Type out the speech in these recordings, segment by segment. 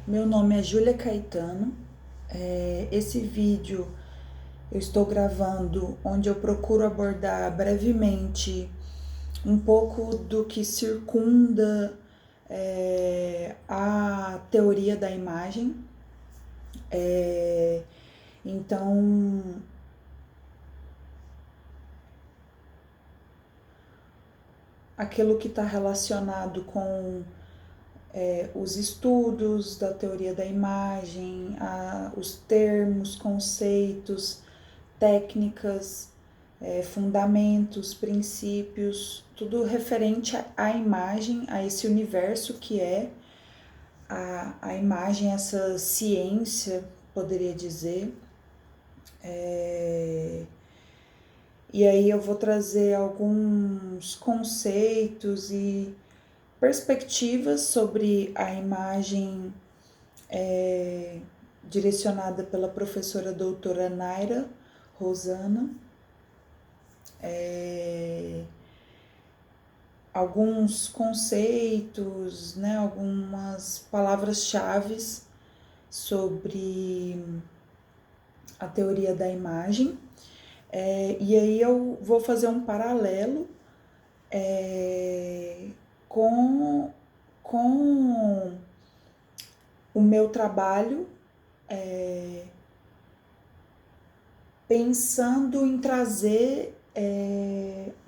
Meu nome é Júlia Caetano. Esse vídeo eu estou gravando onde eu procuro abordar brevemente um pouco do que circunda a teoria da imagem. Então, aquilo que está relacionado com os estudos da teoria da imagem, os termos, conceitos, técnicas, fundamentos, princípios, tudo referente à imagem, a esse universo que é a imagem, essa ciência, poderia dizer. E aí eu vou trazer alguns conceitos e perspectivas sobre a imagem direcionada pela professora doutora Naira Rosana. Alguns conceitos, né, algumas palavras-chave sobre a teoria da imagem. E aí eu vou fazer um paralelo com o meu trabalho, pensando em trazer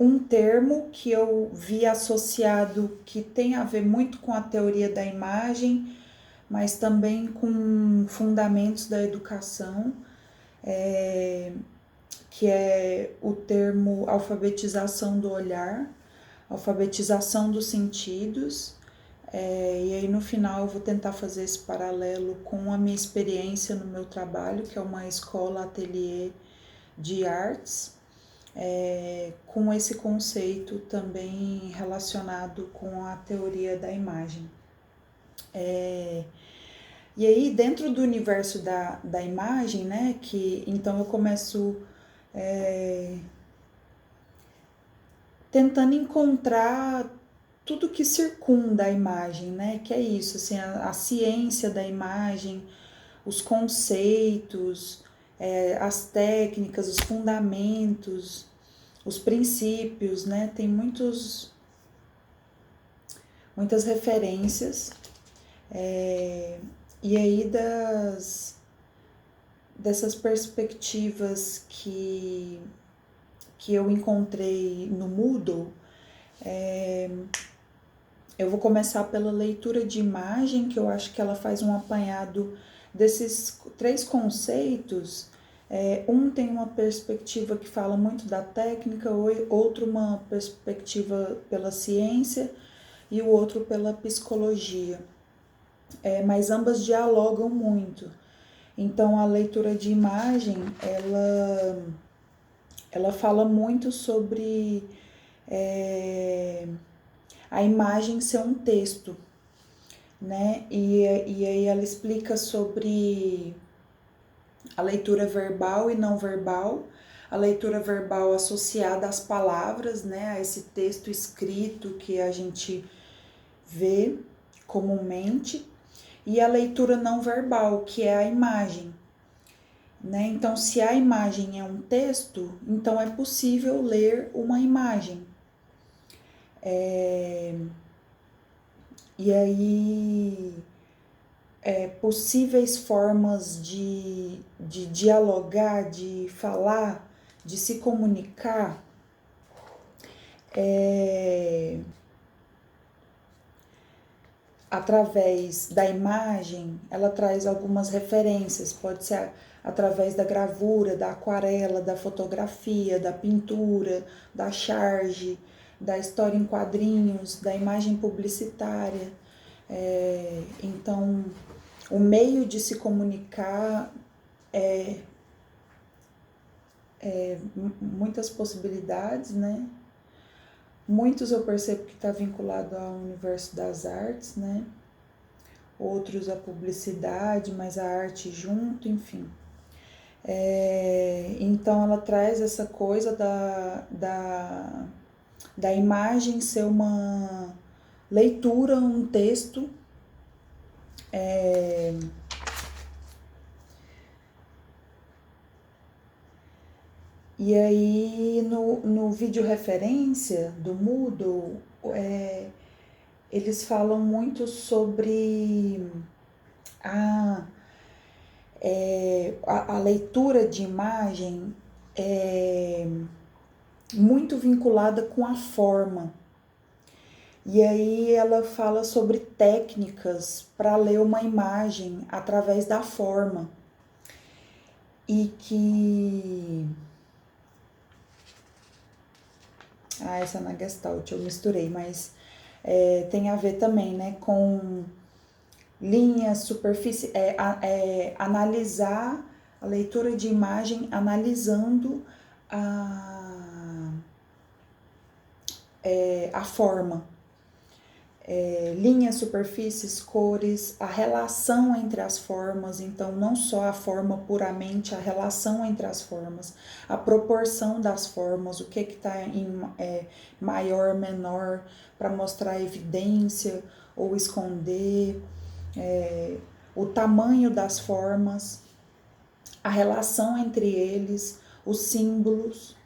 um termo que eu vi associado, que tem a ver muito com a teoria da imagem, mas também com fundamentos da educação, que é o termo alfabetização do olhar, alfabetização dos sentidos. E aí no final eu vou tentar fazer esse paralelo com a minha experiência no meu trabalho, que é uma escola ateliê de artes, com esse conceito também relacionado com a teoria da imagem. E aí dentro do universo da imagem, né, que então eu começo tentando encontrar tudo que circunda a imagem, né? Que é isso, assim, a ciência da imagem, os conceitos, as técnicas, os fundamentos, os princípios, né? Tem muitas referências. E aí dessas perspectivas que eu encontrei no Moodle, eu vou começar pela leitura de imagem, que eu acho que ela faz um apanhado desses 3 conceitos. Um tem uma perspectiva que fala muito da técnica, outro uma perspectiva pela ciência e o outro pela psicologia. Mas ambas dialogam muito. Então a leitura de imagem, ela fala muito sobre a imagem ser um texto, né? E aí ela explica sobre a leitura verbal e não verbal, a leitura verbal associada às palavras, né? A esse texto escrito que a gente vê comumente, e a leitura não verbal, que é a imagem, né? Então, se a imagem é um texto, então é possível ler uma imagem. E aí, possíveis formas de dialogar, de falar, de se comunicar, através da imagem. Ela traz algumas referências, pode ser através da gravura, da aquarela, da fotografia, da pintura, da charge, da história em quadrinhos, da imagem publicitária. Então, o meio de se comunicar muitas possibilidades, né? Muitos eu percebo que está vinculado ao universo das artes, né? Outros à publicidade, mas a arte junto, enfim. Então ela traz essa coisa da imagem ser uma leitura, um texto, E aí, no vídeo referência do Moodle, eles falam muito sobre a, a leitura de imagem muito vinculada com a forma. E aí ela fala sobre técnicas para ler uma imagem através da forma. E que... essa na Gestalt eu misturei, mas tem a ver também, né, com linhas, superfície, analisar a leitura de imagem, analisando a forma. Linhas, superfícies, cores, a relação entre as formas, então não só a forma puramente, a relação entre as formas, a proporção das formas, o que está em maior, menor, para mostrar evidência ou esconder, o tamanho das formas, a relação entre eles, os símbolos.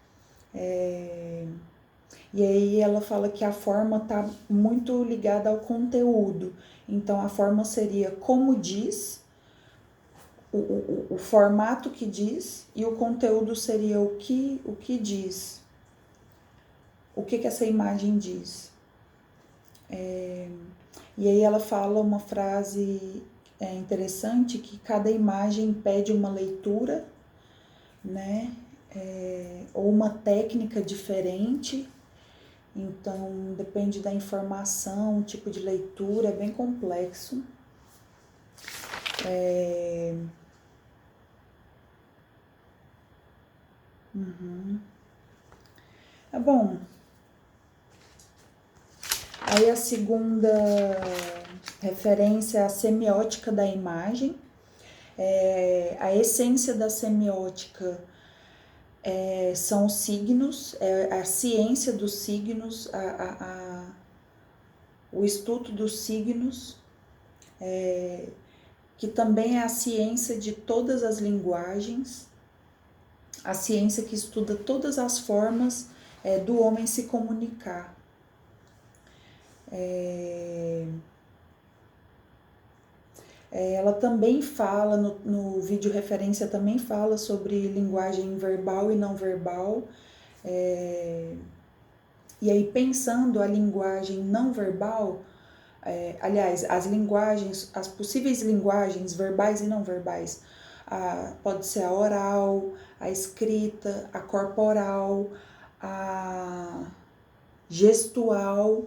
E aí ela fala que a forma está muito ligada ao conteúdo. Então a forma seria como diz, o formato que diz, e o conteúdo seria o que diz. O que essa imagem diz. E aí ela fala uma frase interessante, que cada imagem pede uma leitura, né? Ou uma técnica diferente. Então, depende da informação, tipo de leitura, é bem complexo. Bom, aí a segunda referência é a semiótica da imagem. A essência da semiótica são os signos, a ciência dos signos, o estudo dos signos, que também é a ciência de todas as linguagens, a ciência que estuda todas as formas do homem se comunicar. Ela também fala, no vídeo referência também fala sobre linguagem verbal e não verbal. E aí, pensando a linguagem não verbal, aliás, as possíveis linguagens verbais e não verbais, pode ser a oral, a escrita, a corporal, a gestual,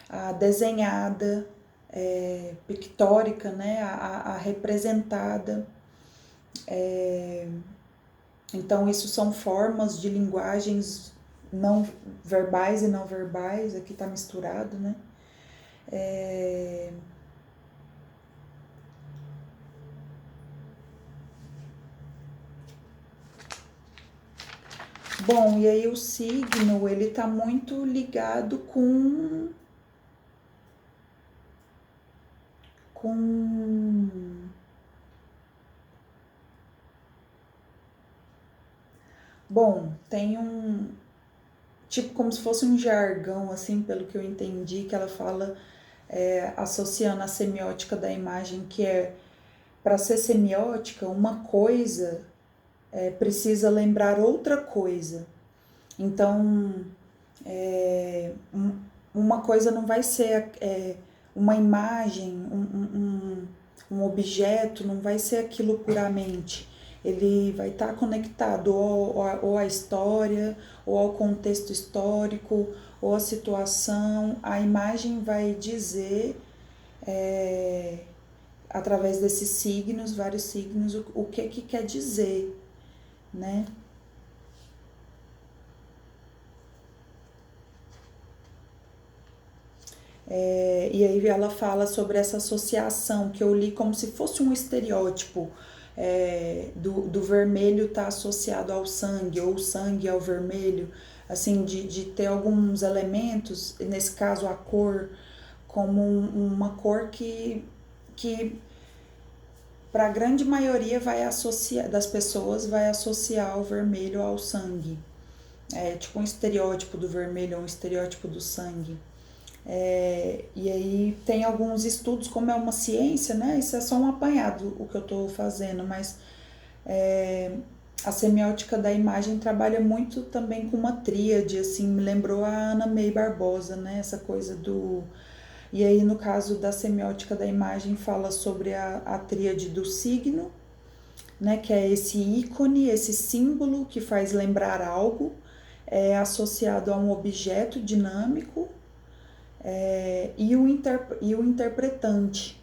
a desenhada, pictórica, né, a representada. Então, isso são formas de linguagens não verbais e não verbais, aqui está misturado, né? Bom, e aí o signo, ele está muito ligado com Bom, tem tipo como se fosse um jargão, assim, pelo que eu entendi, que ela fala, associando a semiótica da imagem, que para ser semiótica, uma coisa precisa lembrar outra coisa. Então, uma coisa não vai ser uma imagem, um objeto, não vai ser aquilo puramente. Ele vai estar conectado ou à história, ou ao contexto histórico, ou à situação. A imagem vai dizer, através desses signos, vários signos, o que quer dizer, né? E aí ela fala sobre essa associação que eu li como se fosse um estereótipo, do vermelho estar associado ao sangue, ou o sangue ao vermelho, assim, de ter alguns elementos, nesse caso a cor, como uma cor que que para a grande maioria das pessoas vai associar o vermelho ao sangue. É tipo um estereótipo do vermelho ou um estereótipo do sangue. E aí tem alguns estudos, como é uma ciência, né? Isso é só um apanhado o que eu estou fazendo, mas a semiótica da imagem trabalha muito também com uma tríade, assim, me lembrou a Ana May Barbosa, né? Essa coisa do... E aí, no caso da semiótica da imagem, fala sobre a tríade do signo, né? Que é esse ícone, esse símbolo que faz lembrar algo, associado a um objeto dinâmico, e o interpretante,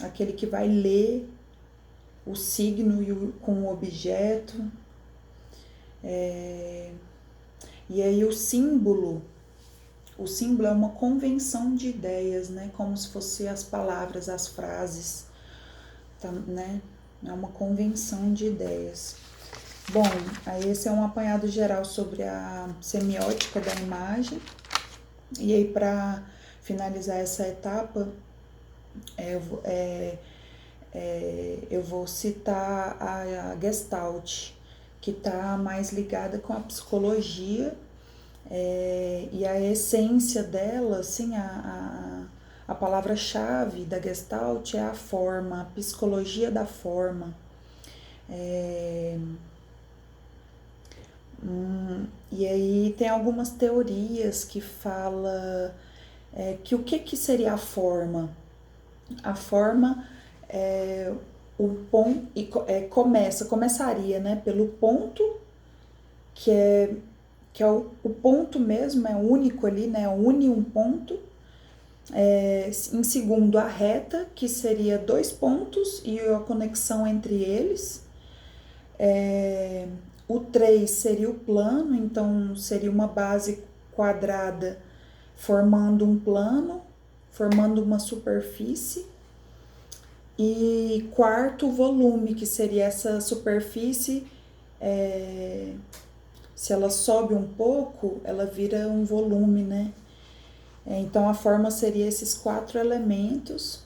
aquele que vai ler o signo com o objeto. E aí o símbolo é uma convenção de ideias, né? Como se fossem as palavras, as frases, tá, né? É uma convenção de ideias. Bom, aí esse é um apanhado geral sobre a semiótica da imagem. E aí, para finalizar essa etapa, eu vou citar a Gestalt, que está mais ligada com a psicologia, e a essência dela, assim, a palavra-chave da Gestalt é a forma, a psicologia da forma. E aí tem algumas teorias que falam que o que seria a forma? A forma começaria, né, pelo ponto, que é o ponto mesmo, é único ali, né, une um ponto. Em segundo, a reta, que seria 2 pontos e a conexão entre eles. O 3 seria o plano, então seria uma base quadrada formando um plano, formando uma superfície. E quarto, o volume, que seria essa superfície, se ela sobe um pouco, ela vira um volume, né? Então a forma seria esses 4 elementos,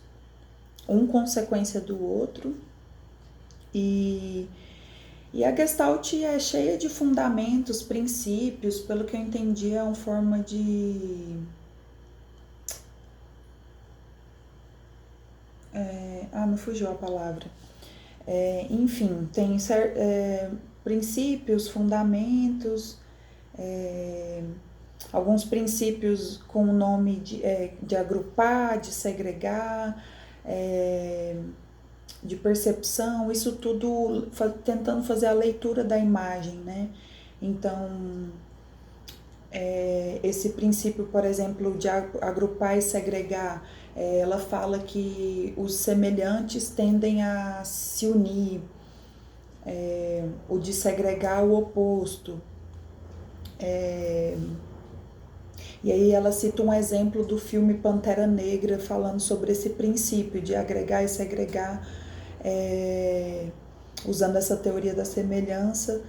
um consequência do outro. E a Gestalt é cheia de fundamentos, princípios, pelo que eu entendi, é uma forma de... me fugiu a palavra. Enfim, tem princípios, fundamentos, alguns princípios com o nome de agrupar, de segregar, de percepção, isso tudo tentando fazer a leitura da imagem, né? Então, esse princípio, por exemplo, de agrupar e segregar, ela fala que os semelhantes tendem a se unir, o de segregar o oposto. E aí ela cita um exemplo do filme Pantera Negra, falando sobre esse princípio de agregar e segregar, usando essa teoria da semelhança,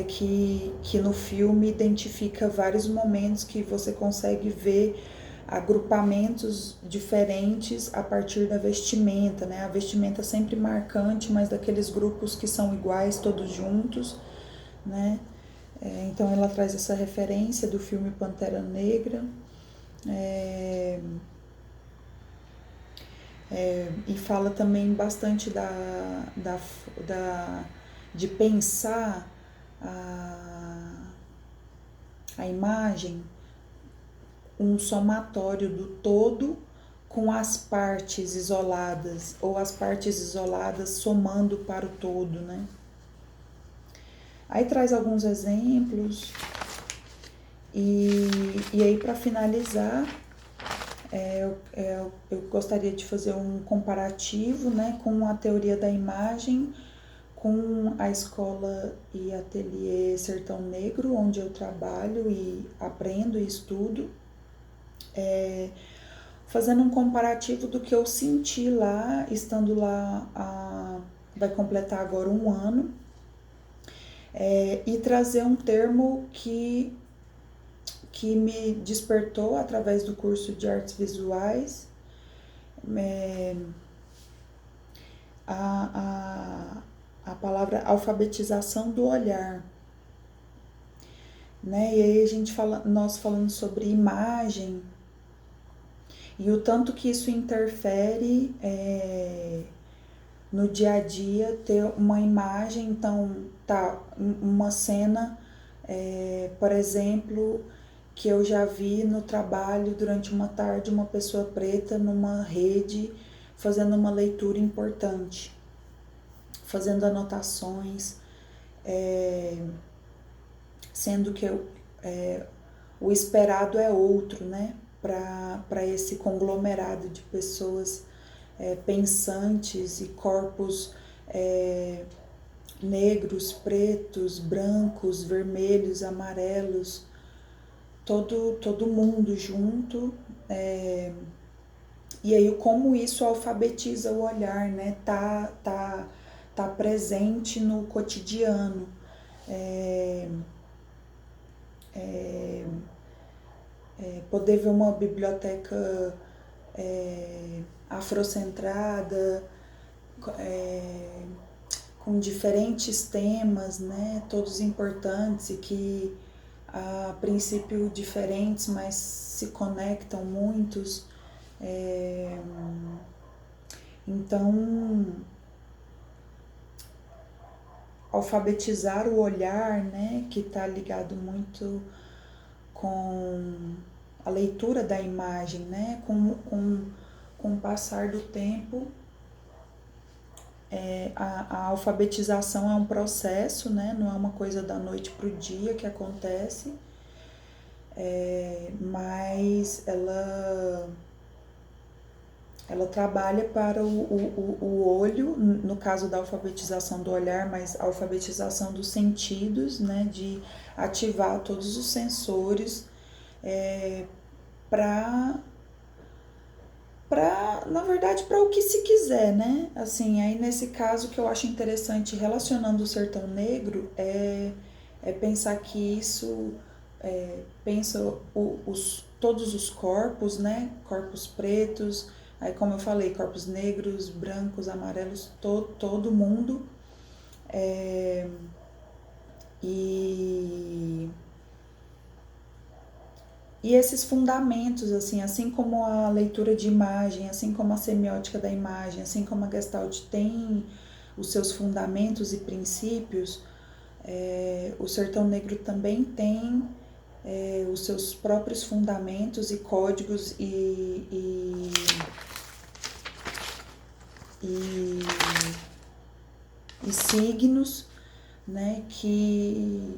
que no filme identifica vários momentos que você consegue ver agrupamentos diferentes a partir da vestimenta, né? A vestimenta é sempre marcante, mas daqueles grupos que são iguais, todos juntos, né? Então ela traz essa referência do filme Pantera Negra. E fala também bastante de pensar a imagem um somatório do todo com as partes isoladas, ou as partes isoladas somando para o todo, né? Aí traz alguns exemplos, e aí para finalizar, eu gostaria de fazer um comparativo, né, com a teoria da imagem, com a escola e ateliê Sertão Negro, onde eu trabalho e aprendo e estudo, fazendo um comparativo do que eu senti lá, estando lá, vai completar agora 1 ano, e trazer um termo que me despertou através do curso de artes visuais, a palavra alfabetização do olhar, né? E aí nós falando sobre imagem e o tanto que isso interfere no dia a dia, ter uma imagem, então tá, uma cena, por exemplo, que eu já vi no trabalho durante uma tarde, uma pessoa preta numa rede fazendo uma leitura importante, fazendo anotações, sendo que o esperado é outro, né? Para esse conglomerado de pessoas pensantes e corpos negros, pretos, brancos, vermelhos, amarelos, todo mundo junto. E aí como isso alfabetiza o olhar, né? Tá presente no cotidiano. Poder ver uma biblioteca afrocentrada, com diferentes temas, né? Todos importantes e que a princípio diferentes, mas se conectam muitos. Então, alfabetizar o olhar, né, que está ligado muito com a leitura da imagem, né, com o passar do tempo, a alfabetização é um processo, né, não é uma coisa da noite para o dia que acontece, mas ela trabalha para o olho, no caso da alfabetização do olhar, mas a alfabetização dos sentidos, né, de ativar todos os sensores na verdade, para o que se quiser, né? Assim, aí nesse caso que eu acho interessante relacionando o sertão negro é pensar que isso pensa todos os corpos, né? Corpos pretos, aí como eu falei, corpos negros, brancos, amarelos, todo mundo. E esses fundamentos, assim como a leitura de imagem, assim como a semiótica da imagem, assim como a Gestalt tem os seus fundamentos e princípios, o sertão negro também tem os seus próprios fundamentos e códigos e signos, né, que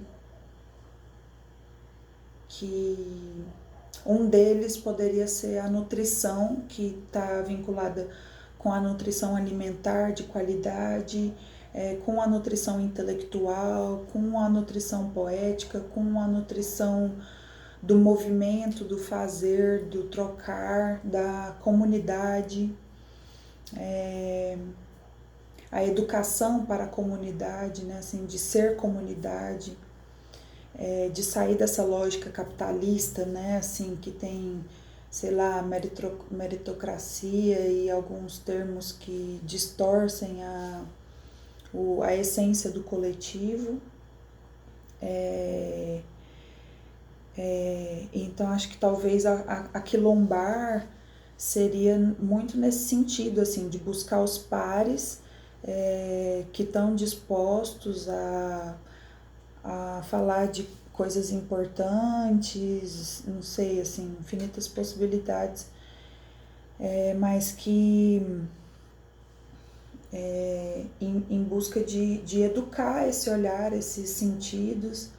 um deles poderia ser a nutrição, que está vinculada com a nutrição alimentar de qualidade, com a nutrição intelectual, com a nutrição poética, com a nutrição do movimento, do fazer, do trocar, da comunidade, a educação para a comunidade, né, assim, de ser comunidade. De sair dessa lógica capitalista, né, assim, que tem, sei lá, meritocracia e alguns termos que distorcem a essência do coletivo. Então, acho que talvez a quilombar seria muito nesse sentido, assim, de buscar os pares que estão dispostos a falar de coisas importantes, não sei, assim, infinitas possibilidades, mas que em busca de educar esse olhar, esses sentidos,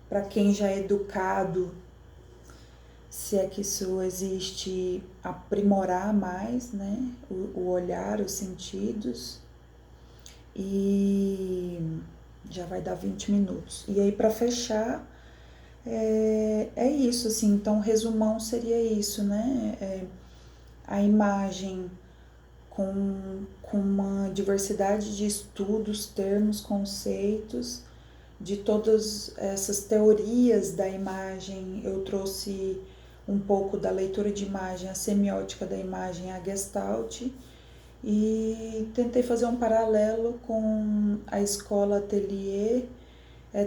para quem já é educado, se é que isso existe, aprimorar mais, né, o olhar, os sentidos. E já vai dar 20 minutos. E aí, para fechar, é isso, assim, então, resumão seria isso, né? A imagem com uma diversidade de estudos, termos, conceitos, de todas essas teorias da imagem. Eu trouxe um pouco da leitura de imagem, a semiótica da imagem, a Gestalt, e tentei fazer um paralelo com a escola Atelier,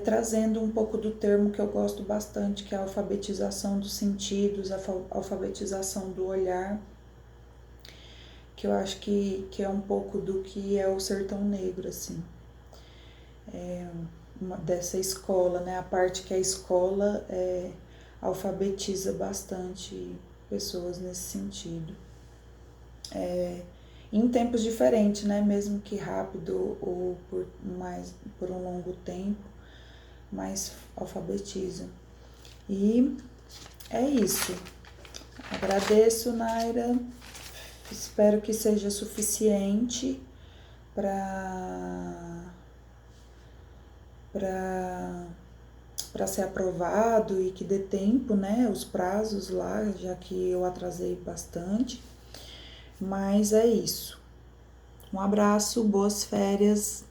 trazendo um pouco do termo que eu gosto bastante, que é a alfabetização dos sentidos, a alfabetização do olhar, que eu acho que é um pouco do que é o Sertão Negro, assim, dessa escola, né? A parte que a escola alfabetiza bastante pessoas nesse sentido. Em tempos diferentes, né? Mesmo que rápido ou por um longo tempo, mas alfabetiza. E é isso. Agradeço, Naira. Espero que seja suficiente para ser aprovado e que dê tempo, né? Os prazos lá, já que eu atrasei bastante. Mas é isso. Um abraço, boas férias.